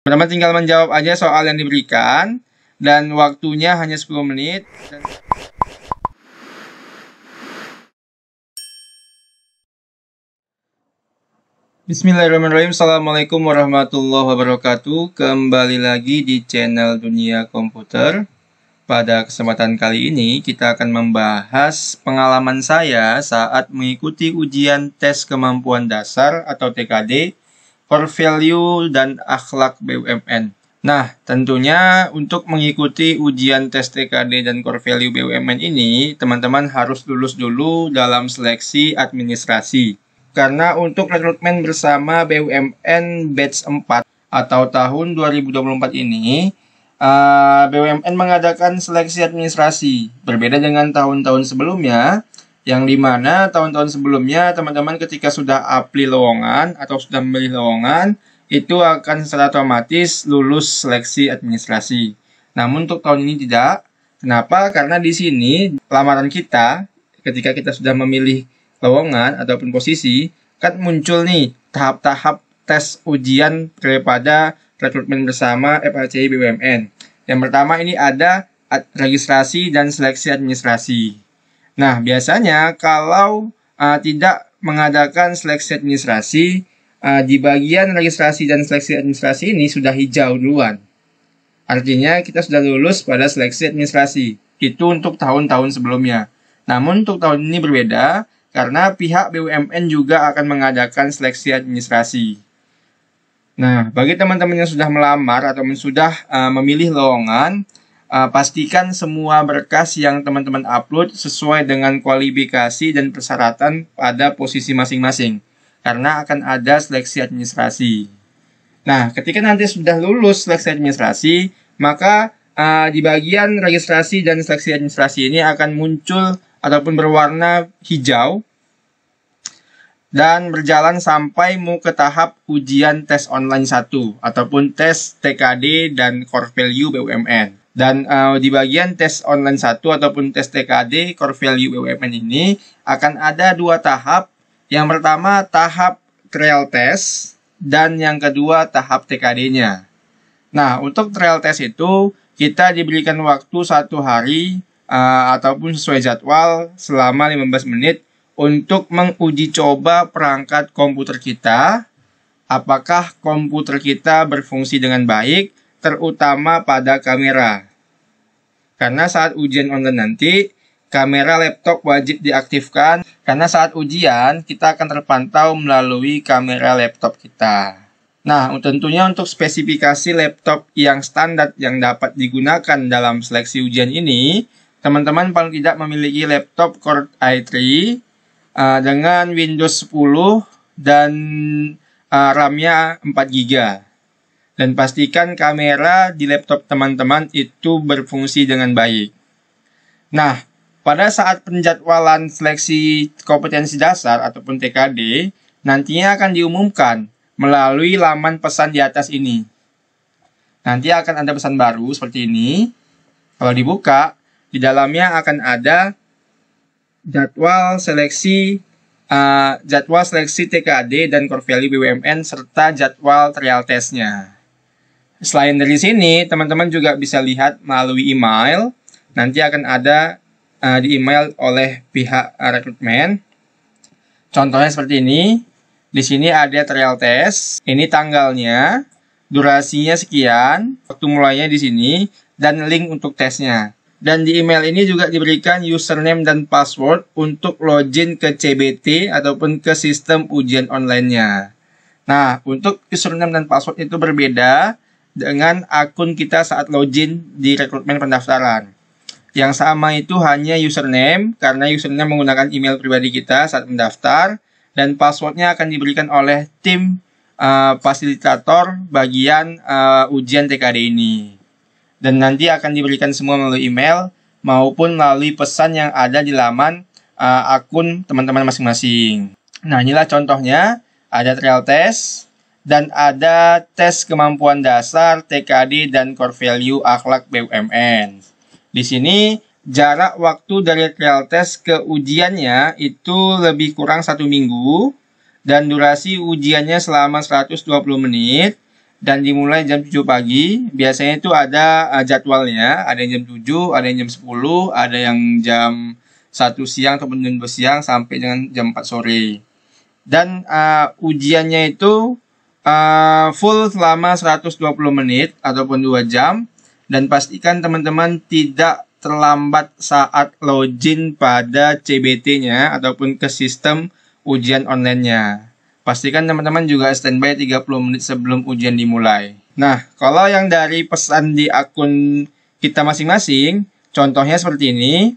Teman-teman tinggal menjawab aja soal yang diberikan, dan waktunya hanya 10 menit. Bismillahirrahmanirrahim. Assalamualaikum warahmatullahi wabarakatuh. Kembali lagi di channel Dunia Komputer. Pada kesempatan kali ini kita akan membahas pengalaman saya saat mengikuti ujian tes kemampuan dasar atau TKD, Core Value dan Akhlak BUMN. Nah, tentunya untuk mengikuti ujian tes TKD dan Core Value BUMN ini, teman-teman harus lulus dulu dalam seleksi administrasi. Karena untuk rekrutmen bersama BUMN Batch 4 atau tahun 2024 ini, BUMN mengadakan seleksi administrasi. Berbeda dengan tahun-tahun sebelumnya, yang dimana tahun-tahun sebelumnya teman-teman ketika sudah apply lowongan atau sudah memilih lowongan, itu akan secara otomatis lulus seleksi administrasi. Namun untuk tahun ini tidak. Kenapa? Karena di sini lamaran kita, ketika kita sudah memilih lowongan ataupun posisi, kan muncul nih tahap-tahap tes ujian daripada rekrutmen bersama FACI BUMN. Yang pertama ini ada registrasi dan seleksi administrasi. Nah, biasanya kalau tidak mengadakan seleksi administrasi, di bagian registrasi dan seleksi administrasi ini sudah hijau duluan. Artinya kita sudah lulus pada seleksi administrasi. Itu untuk tahun-tahun sebelumnya. Namun untuk tahun ini berbeda, karena pihak BUMN juga akan mengadakan seleksi administrasi. Nah, bagi teman-teman yang sudah melamar atau sudah memilih lowongan, pastikan semua berkas yang teman-teman upload sesuai dengan kualifikasi dan persyaratan pada posisi masing-masing. Karena akan ada seleksi administrasi. Nah, ketika nanti sudah lulus seleksi administrasi, maka di bagian registrasi dan seleksi administrasi ini akan muncul ataupun berwarna hijau dan berjalan sampai mau ke tahap ujian tes online 1 ataupun tes TKD dan Core Value BUMN. Dan di bagian tes online 1 ataupun tes TKD Core Value BUMN ini akan ada dua tahap. Yang pertama tahap trial test dan yang kedua tahap TKD-nya. Nah, untuk trial test itu kita diberikan waktu 1 hari ataupun sesuai jadwal selama 15 menit untuk menguji coba perangkat komputer kita, apakah komputer kita berfungsi dengan baik, terutama pada kamera. Karena saat ujian online nanti, kamera laptop wajib diaktifkan, karena saat ujian kita akan terpantau melalui kamera laptop kita. Nah, tentunya untuk spesifikasi laptop yang standar yang dapat digunakan dalam seleksi ujian ini, teman-teman paling tidak memiliki laptop Core i3 dengan Windows 10 dan RAM-nya 4 GB. Dan pastikan kamera di laptop teman-teman itu berfungsi dengan baik. Nah, pada saat penjadwalan seleksi kompetensi dasar ataupun TKD, nantinya akan diumumkan melalui laman pesan di atas ini. Nanti akan ada pesan baru seperti ini. Kalau dibuka, di dalamnya akan ada jadwal seleksi TKD dan Core Value BUMN serta jadwal trial testnya. Selain dari sini, teman-teman juga bisa lihat melalui email. Nanti akan ada di email oleh pihak rekrutmen. Contohnya seperti ini. Di sini ada trial test. Ini tanggalnya, durasinya sekian, waktu mulainya di sini, dan link untuk tesnya. Dan di email ini juga diberikan username dan password untuk login ke CBT ataupun ke sistem ujian online-nya. Nah, untuk username dan password itu berbeda dengan akun kita saat login di rekrutmen pendaftaran. Yang sama itu hanya username, karena username menggunakan email pribadi kita saat mendaftar, dan passwordnya akan diberikan oleh tim fasilitator bagian ujian TKD ini. Dan nanti akan diberikan semua melalui email maupun melalui pesan yang ada di laman akun teman-teman masing-masing. Nah, inilah contohnya. Ada trial test dan ada tes kemampuan dasar TKD dan Core Value Akhlak BUMN. Di sini jarak waktu dari trial test ke ujiannya itu lebih kurang 1 minggu dan durasi ujiannya selama 120 menit. dan dimulai jam 7 pagi. Biasanya itu ada jadwalnya, ada yang jam 7, ada yang jam 10, ada yang jam 1 siang ataupun jam 2 siang sampai dengan jam 4 sore. Dan ujiannya itu full selama 120 menit ataupun 2 jam, dan pastikan teman-teman tidak terlambat saat login pada CBT-nya ataupun ke sistem ujian online-nya. Pastikan teman-teman juga standby 30 menit sebelum ujian dimulai. Nah, kalau yang dari pesan di akun kita masing-masing, contohnya seperti ini.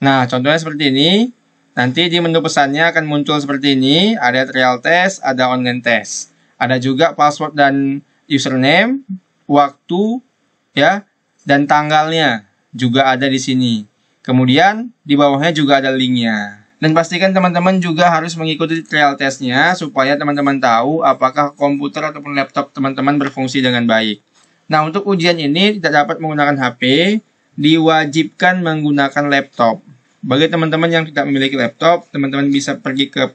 Nah, contohnya seperti ini. Nanti di menu pesannya akan muncul seperti ini. Ada trial test, ada online test. Ada juga password dan username, waktu, ya, dan tanggalnya juga ada di sini. Kemudian di bawahnya juga ada linknya. Dan pastikan teman-teman juga harus mengikuti trial testnya supaya teman-teman tahu apakah komputer ataupun laptop teman-teman berfungsi dengan baik. Nah, untuk ujian ini tidak dapat menggunakan HP, diwajibkan menggunakan laptop. Bagi teman-teman yang tidak memiliki laptop, teman-teman bisa pergi ke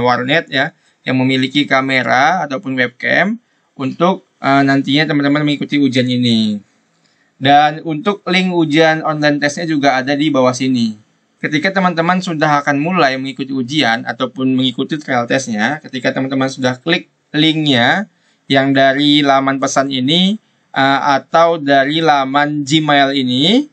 warnet ya, yang memiliki kamera ataupun webcam untuk nantinya teman-teman mengikuti ujian ini. Dan untuk link ujian online testnya juga ada di bawah sini. Ketika teman-teman sudah akan mulai mengikuti ujian ataupun mengikuti trial testnya, ketika teman-teman sudah klik linknya yang dari laman pesan ini atau dari laman Gmail ini,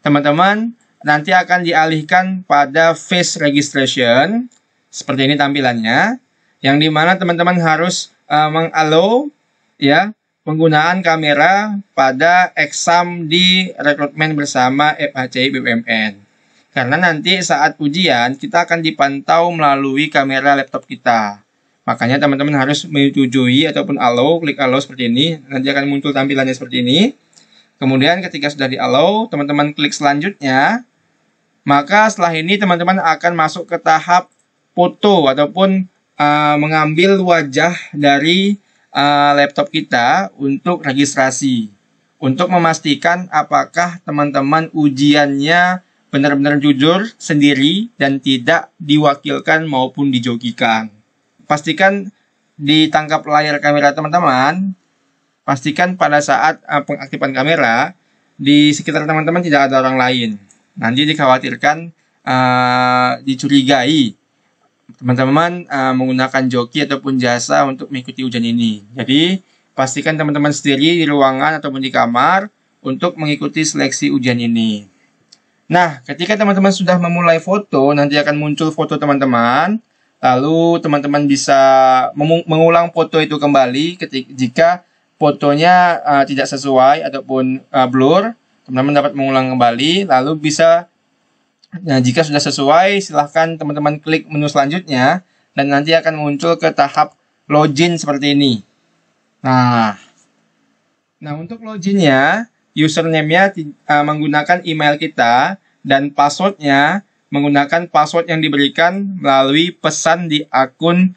teman-teman nanti akan dialihkan pada face registration. Seperti ini tampilannya, yang dimana teman-teman harus mengallow ya penggunaan kamera pada exam di rekrutmen bersama FHCI BUMN. Karena nanti saat ujian kita akan dipantau melalui kamera laptop kita. Makanya teman-teman harus menyetujui ataupun allow, klik allow seperti ini. Nanti akan muncul tampilannya seperti ini. Kemudian ketika sudah di allow, teman-teman klik selanjutnya. Maka setelah ini teman-teman akan masuk ke tahap foto ataupun mengambil wajah dari laptop kita untuk registrasi. Untuk memastikan apakah teman-teman ujiannya benar-benar jujur sendiri dan tidak diwakilkan maupun dijogikan. Pastikan ditangkap layar kamera teman-teman. Pastikan pada saat pengaktifan kamera di sekitar teman-teman tidak ada orang lain. Nanti dikhawatirkan dicurigai teman-teman menggunakan joki ataupun jasa untuk mengikuti ujian ini. Jadi pastikan teman-teman sendiri di ruangan ataupun di kamar untuk mengikuti seleksi ujian ini. Nah, ketika teman-teman sudah memulai foto, nanti akan muncul foto teman-teman. Lalu teman-teman bisa mengulang foto itu kembali jika fotonya tidak sesuai ataupun blur. Teman-teman dapat mengulang kembali, lalu bisa, nah, jika sudah sesuai, silahkan teman-teman klik menu selanjutnya, dan nanti akan muncul ke tahap login seperti ini. Nah untuk loginnya, username-nya menggunakan email kita, dan password-nya menggunakan password yang diberikan melalui pesan di akun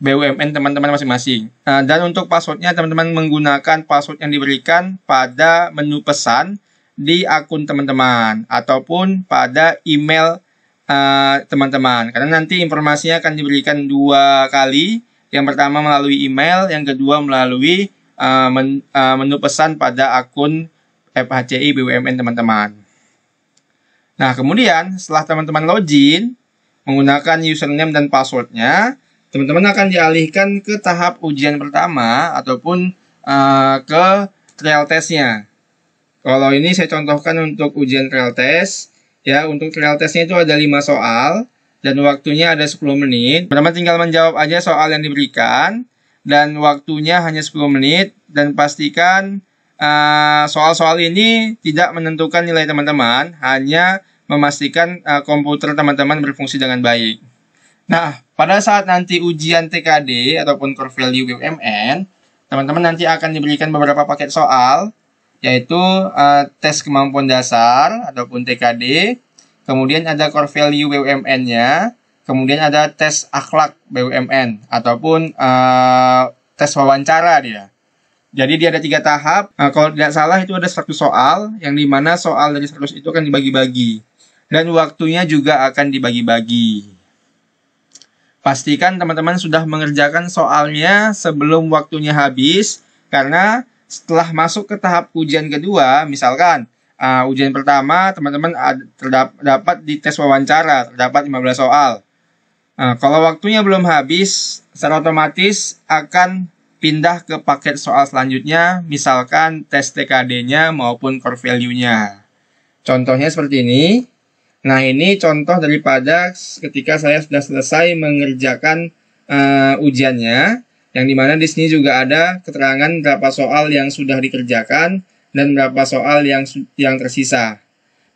BUMN teman-teman masing-masing. Dan untuk password-nya, teman-teman menggunakan password yang diberikan pada menu pesan di akun teman-teman ataupun pada email teman-teman. Karena nanti informasinya akan diberikan 2 kali. Yang pertama melalui email, yang kedua melalui menu pesan pada akun FHCI BUMN teman-teman. Nah, kemudian setelah teman-teman login menggunakan username dan passwordnya, teman-teman akan dialihkan ke tahap ujian pertama ataupun ke trial testnya. Kalau ini saya contohkan untuk ujian trial test, ya. Untuk trial testnya itu ada 5 soal dan waktunya ada 10 menit. Teman-teman tinggal menjawab aja soal yang diberikan dan waktunya hanya 10 menit, dan pastikan soal-soal ini tidak menentukan nilai teman-teman, hanya memastikan komputer teman-teman berfungsi dengan baik. Nah, pada saat nanti ujian TKD ataupun core value BUMN, teman-teman nanti akan diberikan beberapa paket soal, yaitu tes kemampuan dasar ataupun TKD, kemudian ada core value BUMN-nya, kemudian ada tes akhlak BUMN ataupun tes wawancara dia. Jadi dia ada 3 tahap. Kalau tidak salah itu ada 100 soal, yang dimana soal dari 100 itu akan dibagi-bagi. Dan waktunya juga akan dibagi-bagi. pastikan teman-teman sudah mengerjakan soalnya sebelum waktunya habis, karena setelah masuk ke tahap ujian kedua, misalkan ujian pertama teman-teman dapat di tes wawancara, terdapat 15 soal. Kalau waktunya belum habis, secara otomatis akan pindah ke paket soal selanjutnya, misalkan tes TKD-nya maupun core value-nya. Contohnya seperti ini. Nah, ini contoh daripada ketika saya sudah selesai mengerjakan ujiannya, yang dimana di sini juga ada keterangan berapa soal yang sudah dikerjakan dan berapa soal yang tersisa.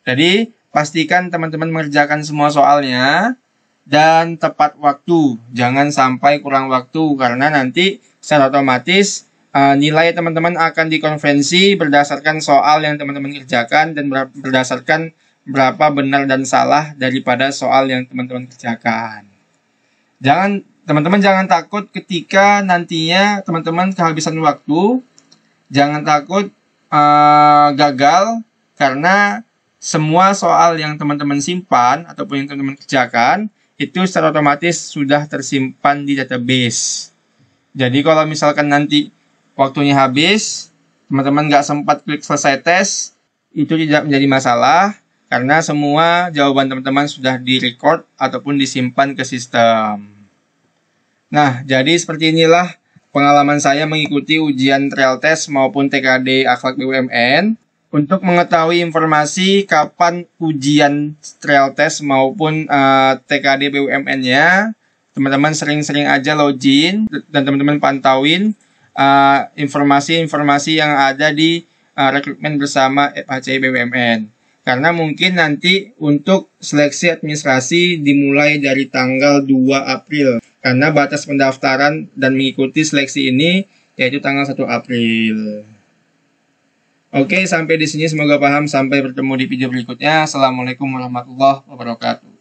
Jadi, pastikan teman-teman mengerjakan semua soalnya dan tepat waktu. Jangan sampai kurang waktu, karena nanti secara otomatis nilai teman-teman akan dikonvensi berdasarkan soal yang teman-teman kerjakan dan berdasarkan berapa benar dan salah daripada soal yang teman-teman kerjakan. Teman-teman jangan takut ketika nantinya teman-teman kehabisan waktu. Jangan takut gagal, karena semua soal yang teman-teman simpan ataupun yang teman-teman kerjakan itu secara otomatis sudah tersimpan di database. Jadi kalau misalkan nanti waktunya habis, teman-teman nggak sempat klik selesai tes, itu tidak menjadi masalah, karena semua jawaban teman-teman sudah direcord ataupun disimpan ke sistem. Nah, jadi seperti inilah pengalaman saya mengikuti ujian trial test maupun TKD Akhlak BUMN. Untuk mengetahui informasi kapan ujian trial test maupun TKD BUMN-nya, teman-teman sering-sering aja login dan teman-teman pantauin informasi-informasi yang ada di rekrutmen bersama FHCI BUMN. Karena mungkin nanti untuk seleksi administrasi dimulai dari tanggal 2 April. Karena batas pendaftaran dan mengikuti seleksi ini yaitu tanggal 1 April. Oke, sampai di sini semoga paham. Sampai bertemu di video berikutnya. Assalamualaikum warahmatullahi wabarakatuh.